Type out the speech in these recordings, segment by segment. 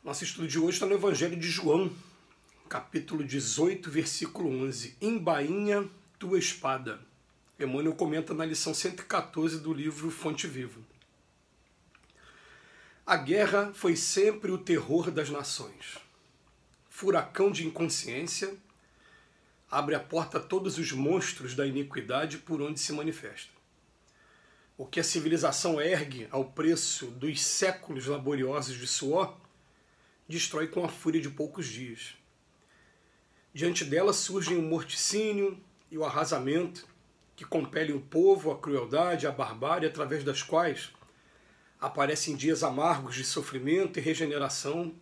Nosso estudo de hoje está no Evangelho de João, capítulo 18, versículo 11. Embainha tua espada. Emmanuel comenta na lição 114 do livro Fonte Viva. A guerra foi sempre o terror das nações. Furacão de inconsciência, abre a porta a todos os monstros da iniquidade por onde se manifesta. O que a civilização ergue ao preço dos séculos laboriosos de suor, destrói com a fúria de poucos dias. Diante dela surgem o morticínio e o arrasamento, que compelem o povo à crueldade, à barbárie, através das quais aparecem dias amargos de sofrimento e regeneração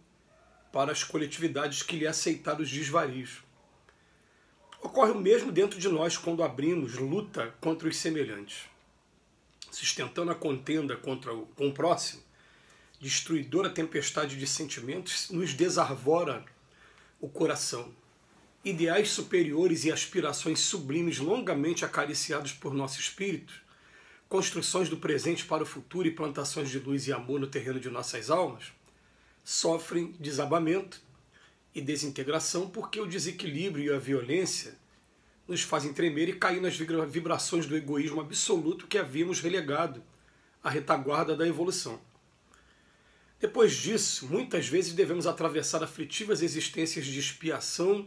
para as coletividades que lhe aceitaram os desvarios. Ocorre o mesmo dentro de nós quando abrimos luta contra os semelhantes. Sustentando a contenda com o próximo, destruidora tempestade de sentimentos nos desarvora o coração. Ideais superiores e aspirações sublimes longamente acariciados por nosso espírito, construções do presente para o futuro e plantações de luz e amor no terreno de nossas almas, sofrem desabamento e desintegração porque o desequilíbrio e a violência nos fazem tremer e cair nas vibrações do egoísmo absoluto que havíamos relegado à retaguarda da evolução. Depois disso, muitas vezes devemos atravessar aflitivas existências de expiação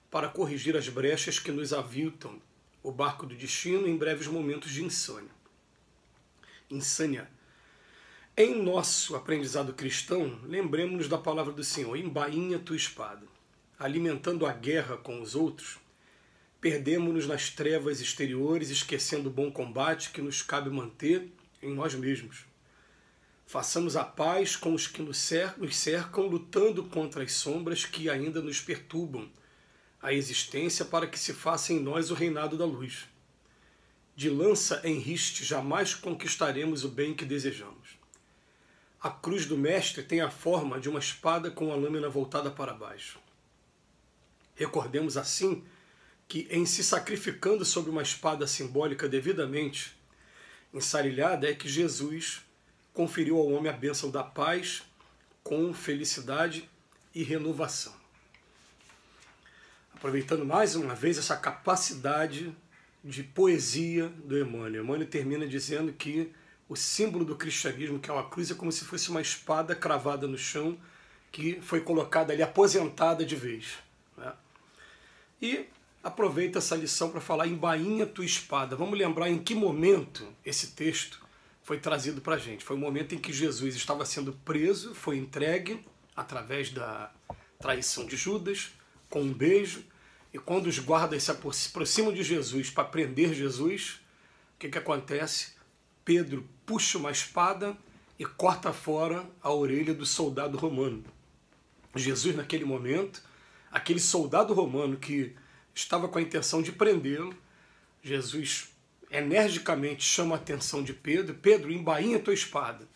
para corrigir as brechas que nos aviltam o barco do destino em breves momentos de insânia. Em nosso aprendizado cristão, lembremos-nos da palavra do Senhor, embainha tua espada. Alimentando a guerra com os outros, perdemos-nos nas trevas exteriores, esquecendo o bom combate que nos cabe manter em nós mesmos. Façamos a paz com os que nos cercam, lutando contra as sombras que ainda nos perturbam a existência para que se faça em nós o reinado da luz. De lança em riste jamais conquistaremos o bem que desejamos. A cruz do Mestre tem a forma de uma espada com a lâmina voltada para baixo. Recordemos assim que, em se sacrificando sob uma espada simbólica devidamente ensarilhada, é que Jesus conferiu ao homem a bênção da paz com felicidade e renovação. Aproveitando mais uma vez essa capacidade de poesia do Emmanuel. Emmanuel termina dizendo que o símbolo do cristianismo, que é uma cruz, é como se fosse uma espada cravada no chão que foi colocada ali, aposentada de vez. Né? E aproveita essa lição para falar embainha tua espada. Vamos lembrar em que momento esse texto foi trazido para a gente. Foi o momento em que Jesus estava sendo preso, foi entregue através da traição de Judas, com um beijo, e quando os guardas se aproximam de Jesus para prender Jesus, o que acontece? Pedro puxa uma espada e corta fora a orelha do soldado romano. Jesus, naquele momento, aquele soldado romano que estava com a intenção de prendê-lo, Jesus energicamente chama a atenção de Pedro. Pedro, embainha tua espada,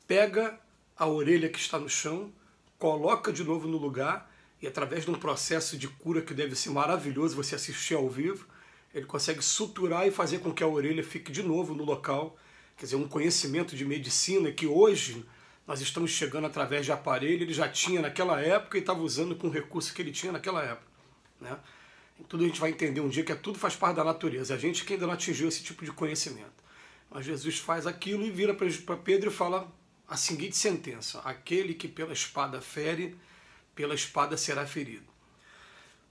pega a orelha que está no chão, coloca de novo no lugar e, através de um processo de cura que deve ser maravilhoso você assistir ao vivo, ele consegue suturar e fazer com que a orelha fique de novo no local. Quer dizer, um conhecimento de medicina que hoje nós estamos chegando através de aparelho, ele já tinha naquela época e estava usando com o recurso que ele tinha naquela época. Né? Tudo a gente vai entender um dia que tudo faz parte da natureza. A gente que ainda não atingiu esse tipo de conhecimento. Mas Jesus faz aquilo e vira para Pedro e fala a seguinte sentença: aquele que pela espada fere, pela espada será ferido.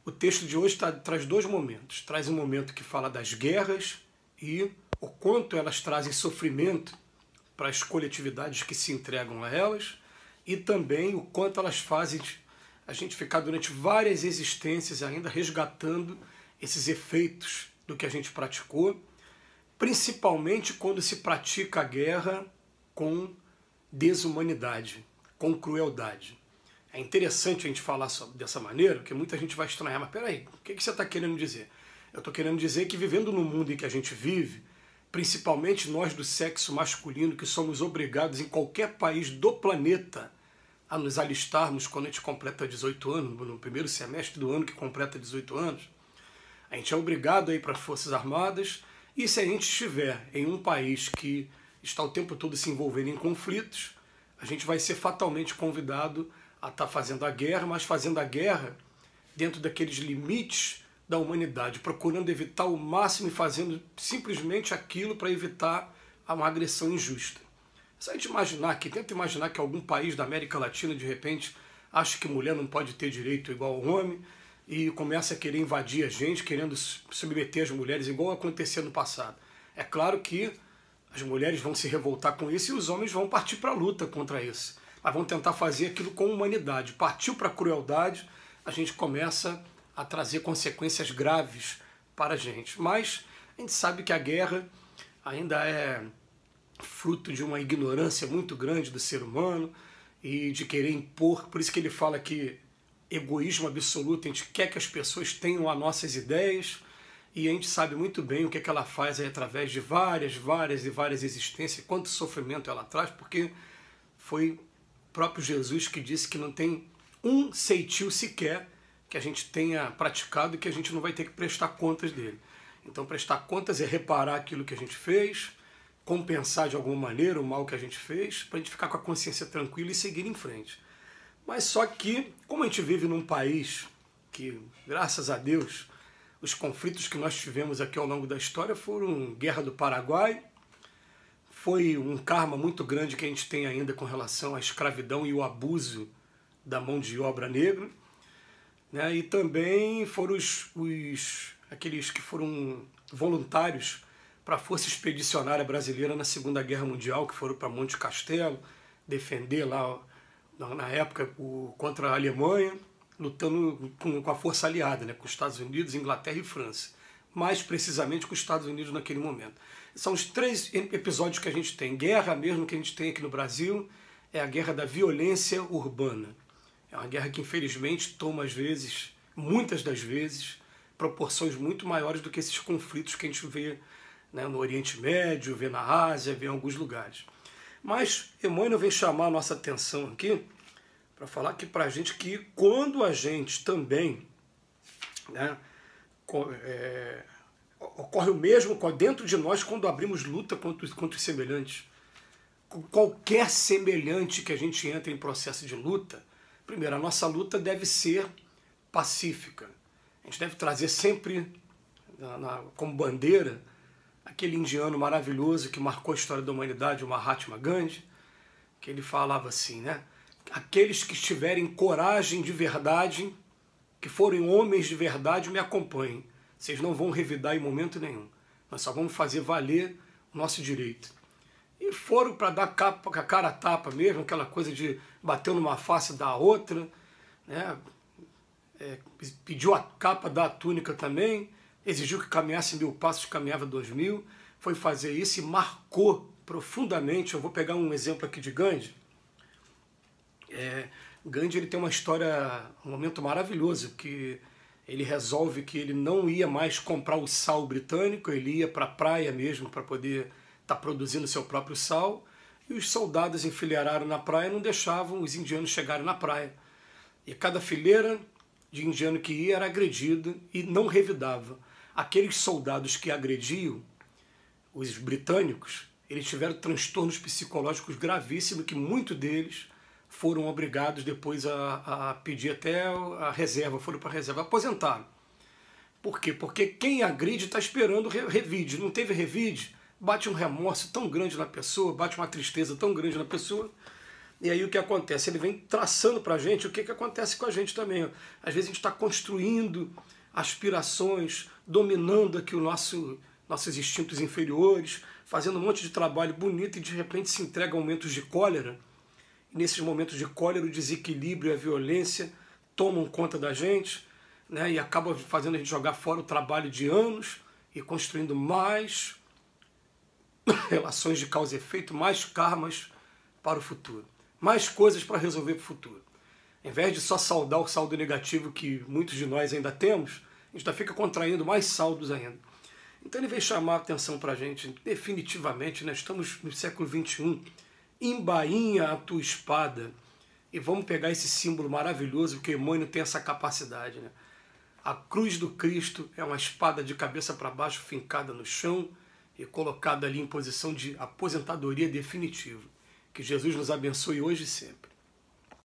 O texto de hoje traz dois momentos. Traz um momento que fala das guerras e o quanto elas trazem sofrimento para as coletividades que se entregam a elas, e também o quanto elas fazem a gente ficar durante várias existências ainda resgatando esses efeitos do que a gente praticou, principalmente quando se pratica a guerra com desumanidade, com crueldade. É interessante a gente falar dessa maneira, porque muita gente vai estranhar, mas peraí, o que você está querendo dizer? Eu estou querendo dizer que vivendo no mundo em que a gente vive, principalmente nós do sexo masculino, que somos obrigados em qualquer país do planeta a nos alistarmos quando a gente completa 18 anos, no primeiro semestre do ano que completa 18 anos, a gente é obrigado a ir para as Forças Armadas, e se a gente estiver em um país que está o tempo todo se envolvendo em conflitos, a gente vai ser fatalmente convidado a estar fazendo a guerra, mas fazendo a guerra dentro daqueles limites da humanidade, procurando evitar o máximo e fazendo simplesmente aquilo para evitar uma agressão injusta. Se a gente imaginar aqui, tenta imaginar que algum país da América Latina, de repente, acha que mulher não pode ter direito igual ao homem e começa a querer invadir a gente, querendo submeter as mulheres, igual aconteceu no passado. É claro que as mulheres vão se revoltar com isso e os homens vão partir para a luta contra isso. Mas vão tentar fazer aquilo com humanidade. Partiu para a crueldade, a gente começa a trazer consequências graves para a gente. Mas a gente sabe que a guerra ainda é fruto de uma ignorância muito grande do ser humano e de querer impor. Por isso que ele fala que egoísmo absoluto, a gente quer que as pessoas tenham as nossas ideias e a gente sabe muito bem o que ela faz aí através de várias existências, quanto sofrimento ela traz, porque foi o próprio Jesus que disse que não tem um ceitil sequer que a gente tenha praticado e que a gente não vai ter que prestar contas dele. Então prestar contas é reparar aquilo que a gente fez, compensar de alguma maneira o mal que a gente fez, para a gente ficar com a consciência tranquila e seguir em frente. Mas só que, como a gente vive num país que, graças a Deus, os conflitos que nós tivemos aqui ao longo da história foram Guerra do Paraguai, foi um karma muito grande que a gente tem ainda com relação à escravidão e o abuso da mão de obra negra, né? E também foram aqueles que foram voluntários para a Força Expedicionária Brasileira na Segunda Guerra Mundial, que foram para Monte Castelo, defender lá, na época, contra a Alemanha, lutando com a força aliada, né, com os Estados Unidos, Inglaterra e França. Mais precisamente com os Estados Unidos naquele momento. São os 3 episódios que a gente tem. Guerra mesmo que a gente tem aqui no Brasil é a guerra da violência urbana. É uma guerra que, infelizmente, toma, às vezes, muitas das vezes, proporções muito maiores do que esses conflitos que a gente vê, né, no Oriente Médio, vê na Ásia, vê em alguns lugares. Mas Emmanuel vem chamar a nossa atenção aqui para falar que para a gente que quando a gente também, né, ocorre o mesmo dentro de nós quando abrimos luta contra os semelhantes. Qualquer semelhante que a gente entre em processo de luta, primeiro, a nossa luta deve ser pacífica. A gente deve trazer sempre como bandeira aquele indiano maravilhoso que marcou a história da humanidade, o Mahatma Gandhi, que ele falava assim, né? Aqueles que tiverem coragem de verdade, que forem homens de verdade, me acompanhem. Vocês não vão revidar em momento nenhum. Nós só vamos fazer valer o nosso direito. E foram para dar a cara a tapa mesmo, aquela coisa de bater numa face da outra, né? Pediu a capa da túnica também, exigiu que caminhasse 1000 passos, caminhava 2000, foi fazer isso e marcou profundamente. Eu vou pegar um exemplo aqui de Gandhi. Gandhi ele tem uma história, um momento maravilhoso, que ele resolve que ele não ia mais comprar o sal britânico, ele ia para a praia mesmo para poder estar produzindo seu próprio sal, e os soldados enfileiraram na praia e não deixavam os indianos chegarem na praia. E cada fileira de indiano que ia era agredida e não revidava. Aqueles soldados que agrediam os britânicos, eles tiveram transtornos psicológicos gravíssimos, que muitos deles foram obrigados depois a pedir até a reserva, foram para a reserva, aposentaram. Por quê? Porque quem agride está esperando revide. Não teve revide, bate um remorso tão grande na pessoa, bate uma tristeza tão grande na pessoa, e aí o que acontece? Ele vem traçando para a gente o que acontece com a gente também. Às vezes a gente está construindo aspirações, dominando aqui nossos instintos inferiores, fazendo um monte de trabalho bonito e de repente se entrega a momentos de cólera. E nesses momentos de cólera o desequilíbrio e a violência tomam conta da gente, né, e acaba fazendo a gente jogar fora o trabalho de anos e construindo mais relações de causa e efeito, mais karmas para o futuro, mais coisas para resolver para o futuro. Em vez de só saldar o saldo negativo que muitos de nós ainda temos, a gente ainda fica contraindo mais saldos ainda. Então ele vem chamar a atenção para a gente, definitivamente, nós estamos no século XXI, embainha a tua espada, e vamos pegar esse símbolo maravilhoso, porque Emmanuel tem essa capacidade, né? A cruz do Cristo é uma espada de cabeça para baixo, fincada no chão e colocada ali em posição de aposentadoria definitiva. Que Jesus nos abençoe hoje e sempre.